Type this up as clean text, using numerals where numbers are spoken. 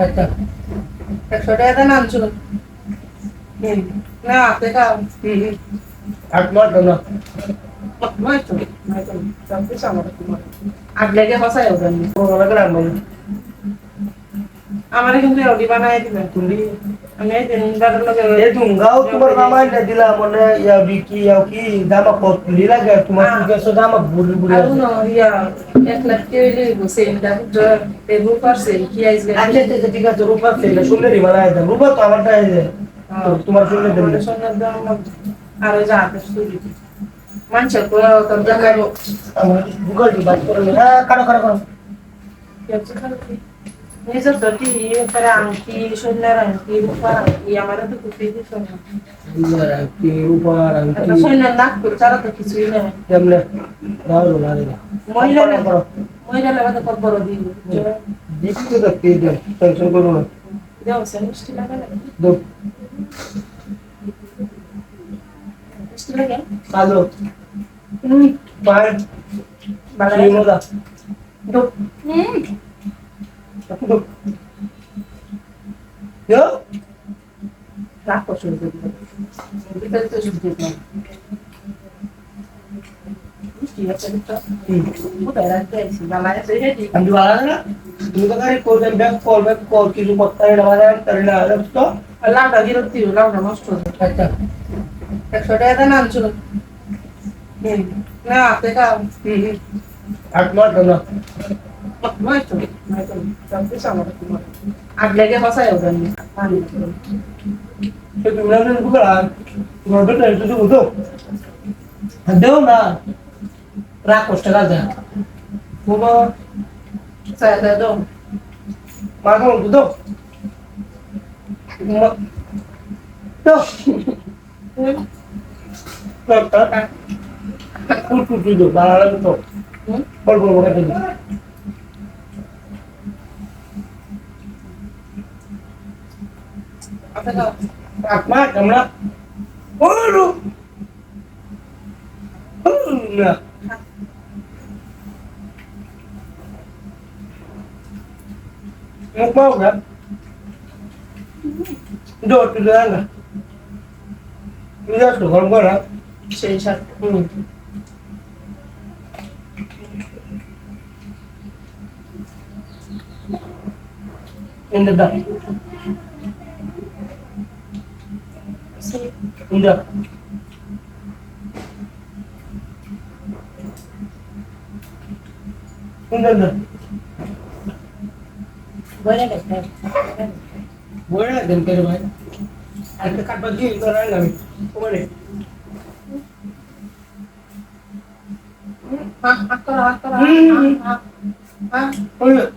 আচ্ছা 100 টাকা দেন আনছো না আপনি খাও আট মাস না নয় তো সব কিছু আমার আগলেকে ফসাই ওখানে ওরা করে আনবো আমার কিন্তু রুটি বানাই দিবেন তুমি আমি দিন বারের লগে এ তুমগাও তোমার মামা না দিলা মনে ইয়া বিকি ইয়া কি দামা কত লিলা গে তোমার কিছু দামা বুড়ি বুড়ি আর না ইয়া 1 লাখ কে হইলে বসে ইন্দা তে রূপার সেল কি আইছে আচ্ছা আচ্ছা ঠিক আছে রূপার সেল শুনলে রি বানাই দাও রূপা তো আমারটা আইছে তোমার শুনলে দেব সোনার দাম আর যা আছে শুনি মানছে কো তোর জায়গা আমার গুগল দি বাত করে হ্যাঁ কাটো কাটো কাটো কেমন খালো নিজের দটি করে আংটি সোনার আংটি রূপার আংটি আমারও তো কুপি দি সোনা সোনার আংটি রূপার আংটি সোনার নাক করে চারা তো কিছুই না কেমনে দাও না না মহিলা লাগা তো কত বড় দিন দিছি তো দেখতে দে টেনশন করো না দাও মিষ্টি লাগা না দাও মিষ্টি লাগে কালো বাই বাই মজা দাও Yo? Rapo শুরু করি বিকেল তো শুরু করি মিষ্টি আছে তো কোথায় রাখতে আইছি বালায় আছে রেডি আমি বালা না তুমি তো গাড়ি করবেন কল কিছু করতে না মানে তাই না তো লাউটা গিরতি লাউটা নষ্ট আচ্ছা 100 টাকা দেন আনছো না আপনি খাও আট মাস না নয় তো সব কিছু আমার আগলেকে ফসাই ওখানে তুমি না গুগল আর তোমার তো একটু বুঝো দেও না রাখ কষ্ট কাজ দেয় বাবা চাই দাও মাগো বুঝো তো কুটকুটি দো বাড়ালে তো বল বল বল দিই Akma kamera. Waduh. Enggak. Mau enggak? Dot udah enggak? Udah tuh kalau enggak. Sehat. Ini dah. Udah. Udah. Boleh deh. Boleh dan ke rumah. Ada dekat bagi orang kami. Boleh. Aktor. Boleh.